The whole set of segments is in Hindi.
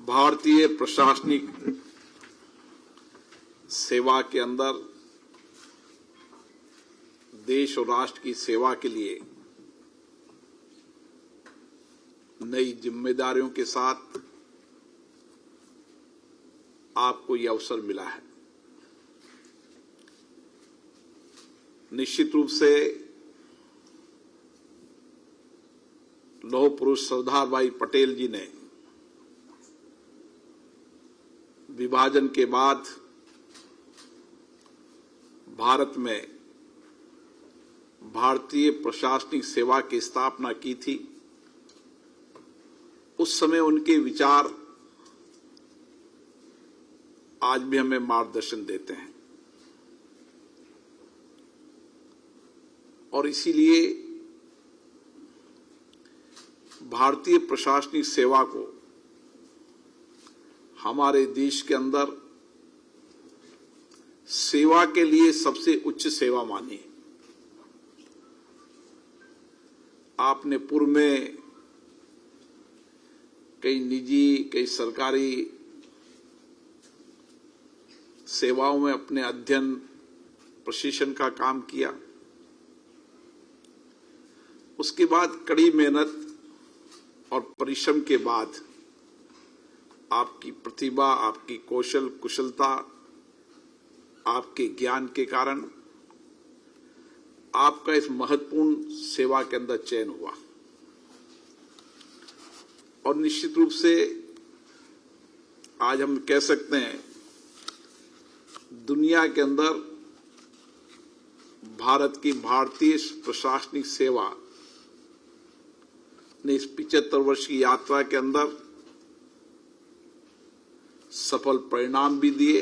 भारतीय प्रशासनिक सेवा के अंदर देश और राष्ट्र की सेवा के लिए नई जिम्मेदारियों के साथ आपको ये अवसर मिला है। निश्चित रूप से लौह पुरुष सरदार भाई पटेल जी ने विभाजन के बाद भारत में भारतीय प्रशासनिक सेवा की स्थापना की थी। उस समय उनके विचार आज भी हमें मार्गदर्शन देते हैं और इसीलिए भारतीय प्रशासनिक सेवा को हमारे देश के अंदर सेवा के लिए सबसे उच्च सेवा मानी। आपने पूर्व में कई निजी, कई सरकारी सेवाओं में अपने अध्ययन प्रशिक्षण का काम किया। उसके बाद कड़ी मेहनत और परिश्रम के बाद आपकी प्रतिभा, आपकी कौशल कुशलता, आपके ज्ञान के कारण आपका इस महत्वपूर्ण सेवा के अंदर चयन हुआ और निश्चित रूप से आज हम कह सकते हैं दुनिया के अंदर भारत की भारतीय प्रशासनिक सेवा ने इस 75 वर्ष की यात्रा के अंदर सफल परिणाम भी दिए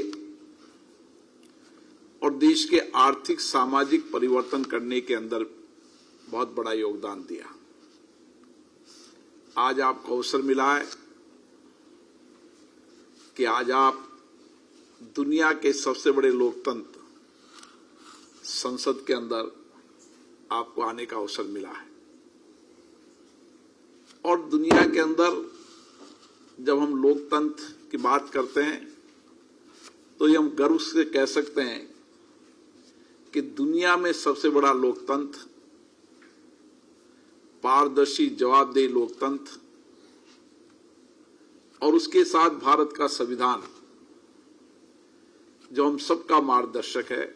और देश के आर्थिक सामाजिक परिवर्तन करने के अंदर बहुत बड़ा योगदान दिया। आज आपको अवसर मिला है कि आज आप दुनिया के सबसे बड़े लोकतंत्र संसद के अंदर आपको आने का अवसर मिला है और दुनिया के अंदर जब हम लोकतंत्र की बात करते हैं तो ये हम गर्व से कह सकते हैं कि दुनिया में सबसे बड़ा लोकतंत्र, पारदर्शी जवाबदेही लोकतंत्र और उसके साथ भारत का संविधान जो हम सबका मार्गदर्शक है,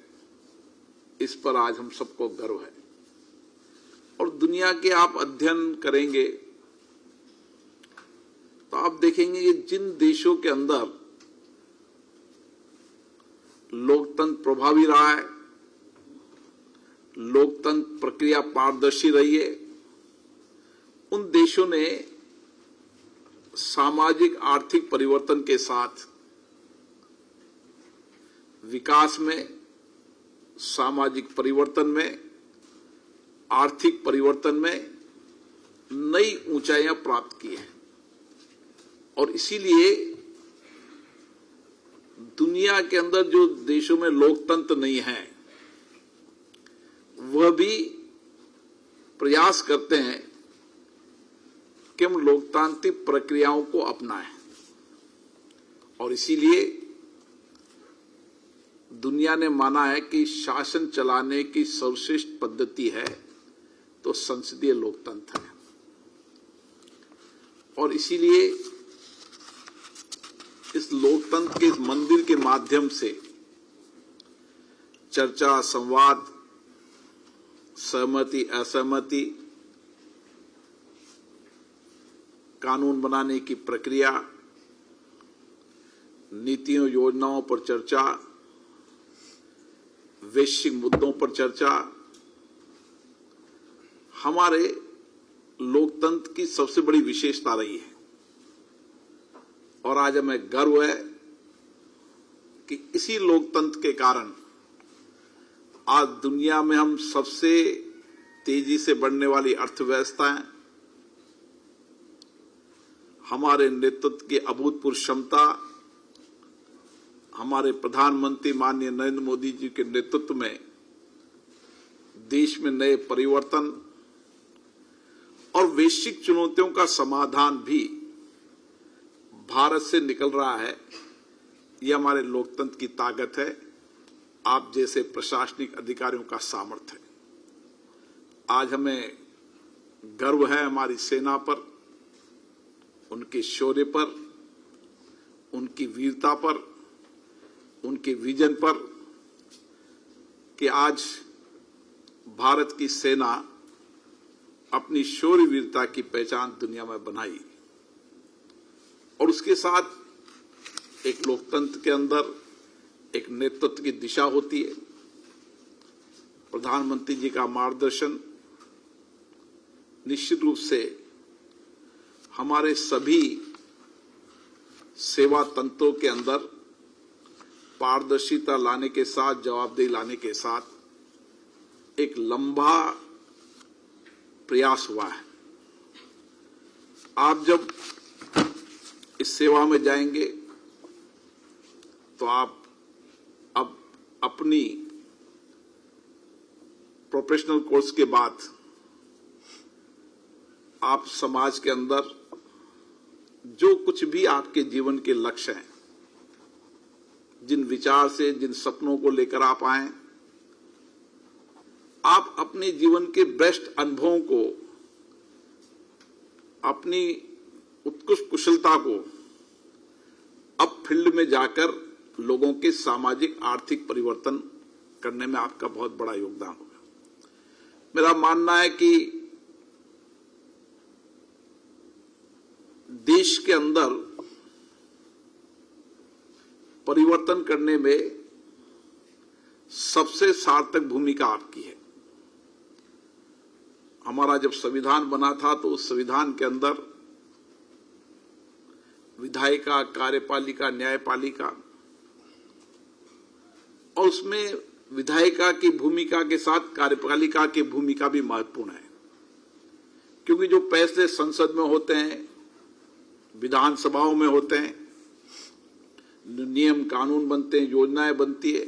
इस पर आज हम सबको गर्व है। और दुनिया के आप अध्ययन करेंगे तो आप देखेंगे कि जिन देशों के अंदर लोकतंत्र प्रभावी रहा है, लोकतंत्र प्रक्रिया पारदर्शी रही है, उन देशों ने सामाजिक आर्थिक परिवर्तन के साथ विकास में, सामाजिक परिवर्तन में, आर्थिक परिवर्तन में नई ऊंचाइयां प्राप्त की हैं और इसीलिए दुनिया के अंदर जो देशों में लोकतंत्र नहीं है वह भी प्रयास करते हैं कि हम लोकतांत्रिक प्रक्रियाओं को अपनाएं और इसीलिए दुनिया ने माना है कि शासन चलाने की सर्वश्रेष्ठ पद्धति है तो संसदीय लोकतंत्र है और इसीलिए इस लोकतंत्र के इस मंदिर के माध्यम से चर्चा, संवाद, सहमति, असहमति, कानून बनाने की प्रक्रिया, नीतियों योजनाओं पर चर्चा, वैश्विक मुद्दों पर चर्चा हमारे लोकतंत्र की सबसे बड़ी विशेषता रही है और आज हमें गर्व है कि इसी लोकतंत्र के कारण आज दुनिया में हम सबसे तेजी से बढ़ने वाली अर्थव्यवस्था है, हमारे नेतृत्व की अभूतपूर्व क्षमता, हमारे प्रधानमंत्री माननीय नरेंद्र मोदी जी के नेतृत्व में देश में नए परिवर्तन और वैश्विक चुनौतियों का समाधान भी भारत से निकल रहा है, ये हमारे लोकतंत्र की ताकत है, आप जैसे प्रशासनिक अधिकारियों का सामर्थ्य है। आज हमें गर्व है हमारी सेना पर, उनके शौर्य पर, उनकी वीरता पर, उनके विजन पर, कि आज भारत की सेना अपनी शौर्य वीरता की पहचान दुनिया में बनाई। और उसके साथ एक लोकतंत्र के अंदर एक नेतृत्व की दिशा होती है। प्रधानमंत्री जी का मार्गदर्शन निश्चित रूप से हमारे सभी सेवा तंत्रों के अंदर पारदर्शिता लाने के साथ, जवाबदेही लाने के साथ एक लंबा प्रयास हुआ है। आप जब इस सेवा में जाएंगे तो आप अब अपनी प्रोफेशनल कोर्स के बाद आप समाज के अंदर जो कुछ भी आपके जीवन के लक्ष्य हैं, जिन विचार से, जिन सपनों को लेकर आप आए, आप अपने जीवन के बेस्ट अनुभवों को, अपनी उत्कृष्ट कुशलता को अब फील्ड में जाकर लोगों के सामाजिक आर्थिक परिवर्तन करने में आपका बहुत बड़ा योगदान होगा। मेरा मानना है कि देश के अंदर परिवर्तन करने में सबसे सार्थक भूमिका आपकी है। हमारा जब संविधान बना था तो उस संविधान के अंदर विधायिका, कार्यपालिका, न्यायपालिका, और उसमें विधायिका की भूमिका के साथ कार्यपालिका की भूमिका भी महत्वपूर्ण है, क्योंकि जो फैसले संसद में होते हैं, विधानसभाओं में होते हैं, नियम कानून बनते हैं, योजनाएं बनती है,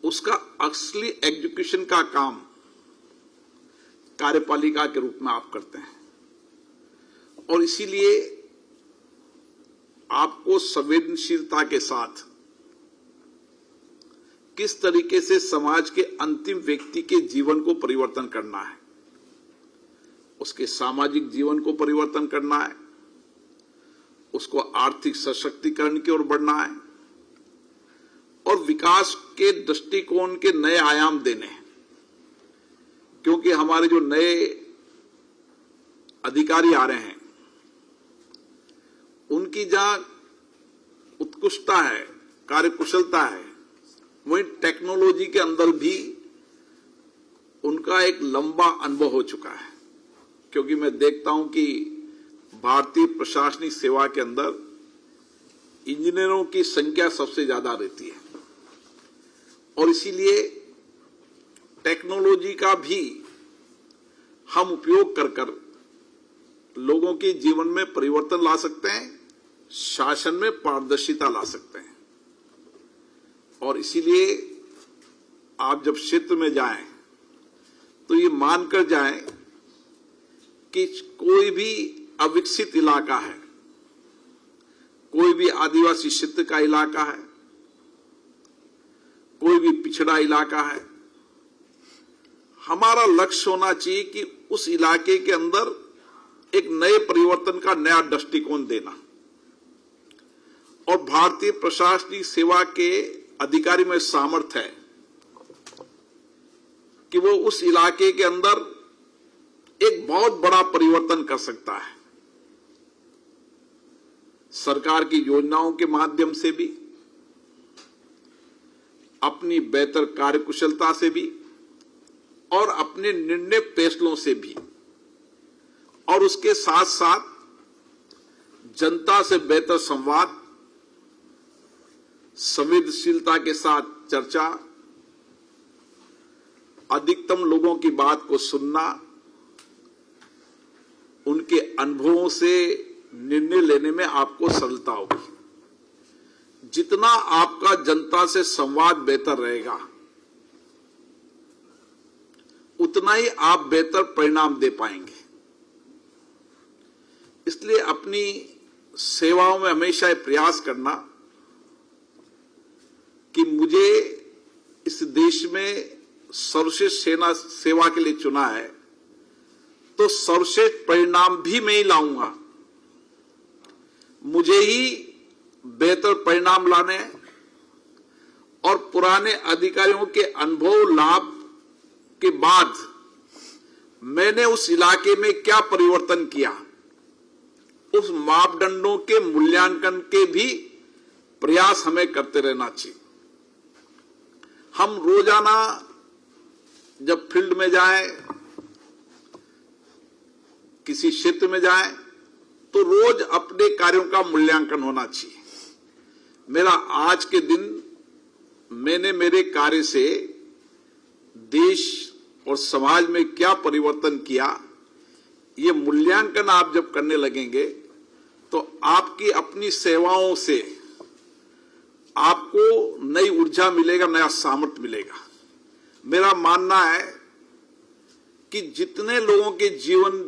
उसका असली एग्जीक्यूशन का काम कार्यपालिका के रूप में आप करते हैं। और इसीलिए आपको संवेदनशीलता के साथ किस तरीके से समाज के अंतिम व्यक्ति के जीवन को परिवर्तन करना है, उसके सामाजिक जीवन को परिवर्तन करना है, उसको आर्थिक सशक्तिकरण की ओर बढ़ना है और विकास के दृष्टिकोण के नए आयाम देने हैं। क्योंकि हमारे जो नए अधिकारी आ रहे हैं, उनकी जहां उत्कृष्टता है, कार्यकुशलता है, वहीं टेक्नोलॉजी के अंदर भी उनका एक लंबा अनुभव हो चुका है। क्योंकि मैं देखता हूं कि भारतीय प्रशासनिक सेवा के अंदर इंजीनियरों की संख्या सबसे ज्यादा रहती है और इसीलिए टेक्नोलॉजी का भी हम उपयोग कर लोगों के जीवन में परिवर्तन ला सकते हैं, शासन में पारदर्शिता ला सकते हैं। और इसीलिए आप जब क्षेत्र में जाएं तो ये मानकर जाएं कि कोई भी अविकसित इलाका है, कोई भी आदिवासी क्षेत्र का इलाका है, कोई भी पिछड़ा इलाका है, हमारा लक्ष्य होना चाहिए कि उस इलाके के अंदर एक नए परिवर्तन का नया दृष्टिकोण देना। और भारतीय प्रशासनिक सेवा के अधिकारी में सामर्थ्य है कि वो उस इलाके के अंदर एक बहुत बड़ा परिवर्तन कर सकता है, सरकार की योजनाओं के माध्यम से भी, अपनी बेहतर कार्यकुशलता से भी और अपने निर्णय फैसलों से भी, और उसके साथ साथ जनता से बेहतर संवाद, संवेदनशीलता के साथ चर्चा, अधिकतम लोगों की बात को सुनना, उनके अनुभवों से निर्णय लेने में आपको सरलता होगी। जितना आपका जनता से संवाद बेहतर रहेगा, उतना ही आप बेहतर परिणाम दे पाएंगे। इसलिए अपनी सेवाओं में हमेशा ये प्रयास करना कि मुझे इस देश में सर्वश्रेष्ठ सेवा के लिए चुना है, तो सर्वश्रेष्ठ परिणाम भी मैं ही लाऊंगा। मुझे ही बेहतर परिणाम लाने हैं और पुराने अधिकारियों के अनुभव लाभ के बाद मैंने उस इलाके में क्या परिवर्तन किया, उस मापदंडों के मूल्यांकन के भी प्रयास हमें करते रहना चाहिए। हम रोजाना जब फील्ड में जाएं, किसी क्षेत्र में जाएं, तो रोज अपने कार्यों का मूल्यांकन होना चाहिए। मेरा आज के दिन मैंने मेरे कार्य से देश और समाज में क्या परिवर्तन किया, ये मूल्यांकन आप जब करने लगेंगे तो आपकी अपनी सेवाओं से आपको नई ऊर्जा मिलेगा, नया सामर्थ्य मिलेगा। मेरा मानना है कि जितने लोगों के जीवन,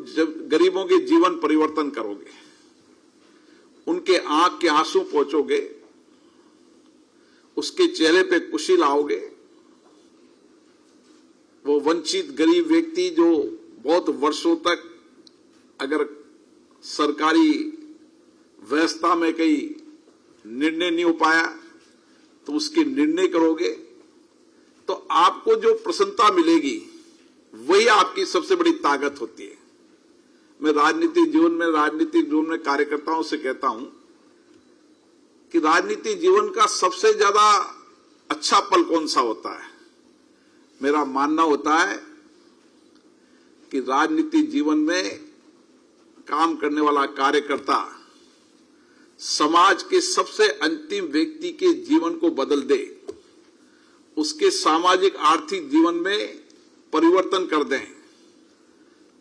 गरीबों के जीवन परिवर्तन करोगे, उनके आंख के आंसू पहुंचोगे, उसके चेहरे पे खुशी लाओगे, वो वंचित गरीब व्यक्ति जो बहुत वर्षों तक अगर सरकारी व्यवस्था में कहीं निर्णय नहीं हो पाया तो उसके निर्णय करोगे, तो आपको जो प्रसन्नता मिलेगी वही आपकी सबसे बड़ी ताकत होती है। मैं राजनीतिक जीवन में कार्यकर्ताओं से कहता हूं कि राजनीतिक जीवन का सबसे ज्यादा अच्छा पल कौन सा होता है। मेरा मानना होता है कि राजनीतिक जीवन में काम करने वाला कार्यकर्ता समाज के सबसे अंतिम व्यक्ति के जीवन को बदल दे, उसके सामाजिक आर्थिक जीवन में परिवर्तन कर दें,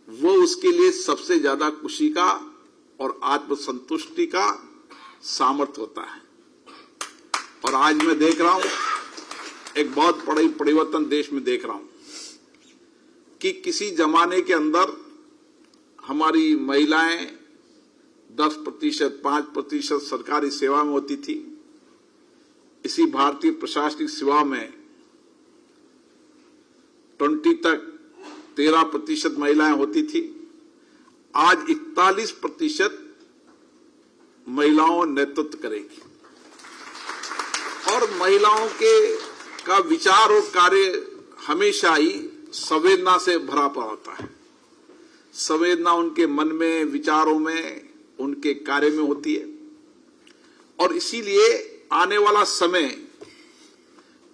वो उसके लिए सबसे ज्यादा खुशी का और आत्मसंतुष्टि का सामर्थ्य होता है। और आज मैं देख रहा हूं, एक बहुत बड़ा परिवर्तन देश में देख रहा हूं कि किसी जमाने के अंदर हमारी महिलाएं 10%, 5% सरकारी सेवा में होती थी। इसी भारतीय प्रशासनिक सेवा में 20 तक 13% महिलाएं होती थी। आज 41% महिलाओं नेतृत्व करेगी। और महिलाओं का विचार और कार्य हमेशा ही संवेदना से भरा पड़ा होता है। संवेदना उनके मन में, विचारों में, उनके कार्य में होती है। और इसीलिए आने वाला समय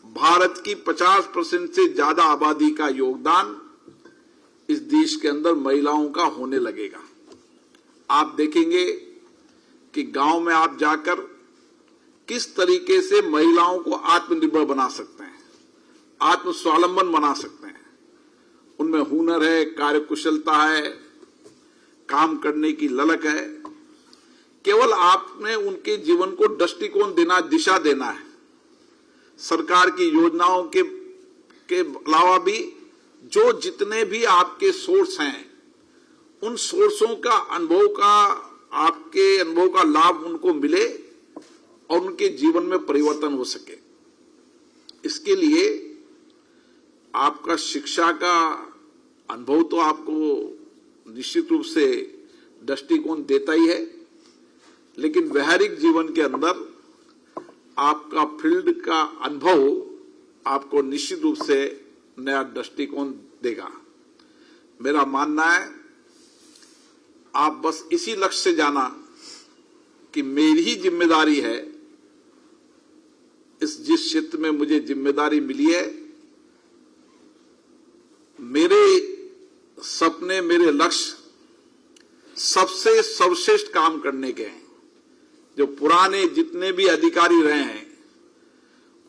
भारत की 50% से ज्यादा आबादी का योगदान इस देश के अंदर महिलाओं का होने लगेगा। आप देखेंगे कि गांव में आप जाकर किस तरीके से महिलाओं को आत्मनिर्भर बना सकते हैं, आत्मस्वावलंबन बना सकते हैं। उनमें हुनर है, कार्यकुशलता है, काम करने की ललक है। केवल आपने उनके जीवन को दृष्टिकोण देना, दिशा देना है। सरकार की योजनाओं के अलावा भी जो जितने भी आपके सोर्स हैं, उन सोर्सों का आपके अनुभव का लाभ उनको मिले और उनके जीवन में परिवर्तन हो सके। इसके लिए आपका शिक्षा का अनुभव तो आपको निश्चित रूप से दृष्टिकोण देता ही है, लेकिन व्यावहारिक जीवन के अंदर आपका फील्ड का अनुभव आपको निश्चित रूप से नया दृष्टिकोण देगा। मेरा मानना है आप बस इसी लक्ष्य से जाना कि मेरी ही जिम्मेदारी है, जिस क्षेत्र में मुझे जिम्मेदारी मिली है, मेरे सपने, मेरे लक्ष्य सबसे सर्वश्रेष्ठ काम करने के हैं। जो पुराने जितने भी अधिकारी रहे हैं,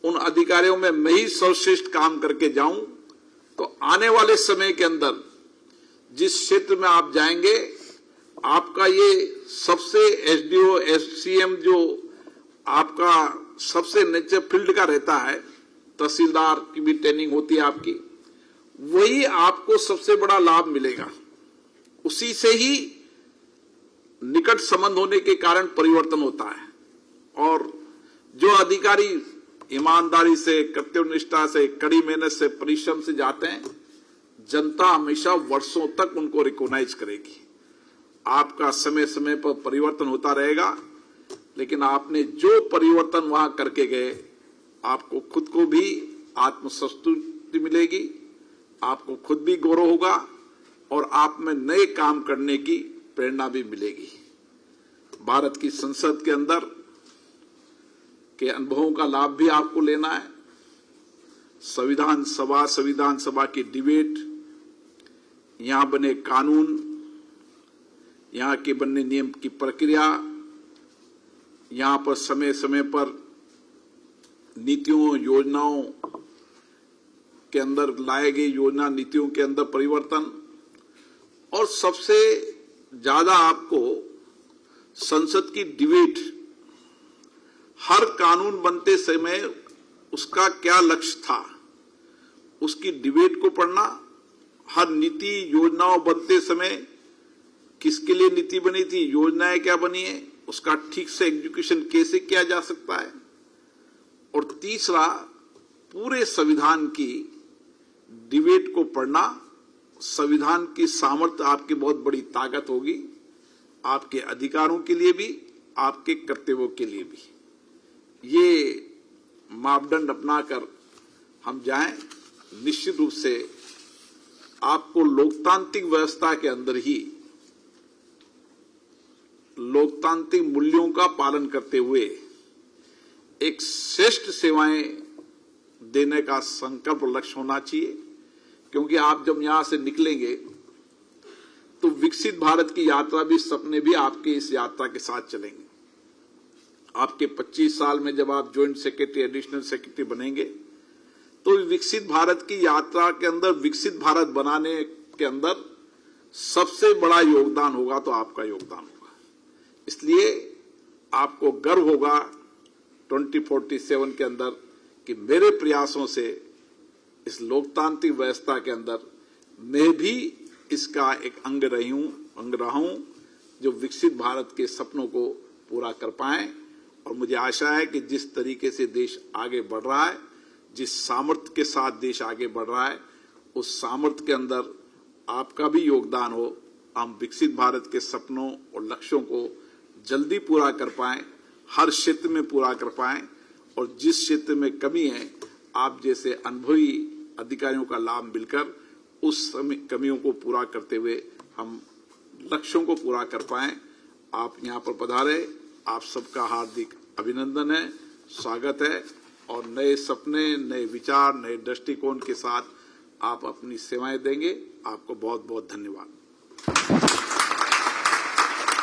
उन अधिकारियों में मैं ही सर्वश्रेष्ठ काम करके जाऊं, तो आने वाले समय के अंदर जिस क्षेत्र में आप जाएंगे, आपका ये सबसे एसडीओ, एससीएम जो आपका सबसे नीचे फील्ड का रहता है, तहसीलदार की भी ट्रेनिंग होती है आपकी, वही आपको सबसे बड़ा लाभ मिलेगा। उसी से ही निकट संबंध होने के कारण परिवर्तन होता है, और जो अधिकारी ईमानदारी से, कर्तव्यनिष्ठा से, कड़ी मेहनत से, परिश्रम से जाते हैं, जनता हमेशा वर्षों तक उनको रिकॉग्नाइज करेगी। आपका समय समय पर परिवर्तन होता रहेगा, लेकिन आपने जो परिवर्तन वहां करके गए, आपको खुद को भी आत्मसंतुष्टि मिलेगी, आपको खुद भी गौरव होगा, और आप में नए काम करने की प्रेरणा भी मिलेगी। भारत की संसद के अंदर के अनुभवों का लाभ भी आपको लेना है। संविधान सभा की डिबेट, यहां बने कानून, यहां के बनने नियम की प्रक्रिया, यहां पर समय समय पर नीतियों योजनाओं के अंदर लाए गए योजना नीतियों के अंदर परिवर्तन, और सबसे ज्यादा आपको संसद की डिबेट, हर कानून बनते समय उसका क्या लक्ष्य था, उसकी डिबेट को पढ़ना, हर नीति योजनाओं बनते समय किसके लिए नीति बनी थी, योजनाएं क्या बनी है, उसका ठीक से एग्जीक्यूशन कैसे किया जा सकता है, और तीसरा पूरे संविधान की डिबेट को पढ़ना। संविधान की सामर्थ्य आपकी बहुत बड़ी ताकत होगी, आपके अधिकारों के लिए भी, आपके कर्तव्यों के लिए भी। ये मापदंड अपनाकर हम जाएं, निश्चित रूप से आपको लोकतांत्रिक व्यवस्था के अंदर ही लोकतांत्रिक मूल्यों का पालन करते हुए एक श्रेष्ठ सेवाएं देने का संकल्प लक्ष्य होना चाहिए। क्योंकि आप जब यहां से निकलेंगे तो विकसित भारत की यात्रा भी, सपने भी आपके इस यात्रा के साथ चलेंगे। आपके 25 साल में जब आप ज्वाइंट सेक्रेटरी, एडिशनल सेक्रेटरी बनेंगे, तो विकसित भारत की यात्रा के अंदर, विकसित भारत बनाने के अंदर सबसे बड़ा योगदान होगा तो आपका योगदान होगा। इसलिए आपको गर्व होगा 2047 के अंदर कि मेरे प्रयासों से इस लोकतांत्रिक व्यवस्था के अंदर मैं भी इसका एक अंग रहा हूं जो विकसित भारत के सपनों को पूरा कर पाए। और मुझे आशा है कि जिस तरीके से देश आगे बढ़ रहा है, जिस सामर्थ्य के साथ देश आगे बढ़ रहा है, उस सामर्थ्य के अंदर आपका भी योगदान हो, हम विकसित भारत के सपनों और लक्ष्यों को जल्दी पूरा कर पाएं, हर क्षेत्र में पूरा कर पाएं, और जिस क्षेत्र में कमी है, आप जैसे अनुभवी अधिकारियों का लाभ मिलकर उस कमियों को पूरा करते हुए हम लक्ष्यों को पूरा कर पाएं। आप यहां पर पधारे, आप सबका हार्दिक अभिनंदन है, स्वागत है, और नए सपने, नए विचार, नए दृष्टिकोण के साथ आप अपनी सेवाएं देंगे। आपको बहुत बहुत धन्यवाद।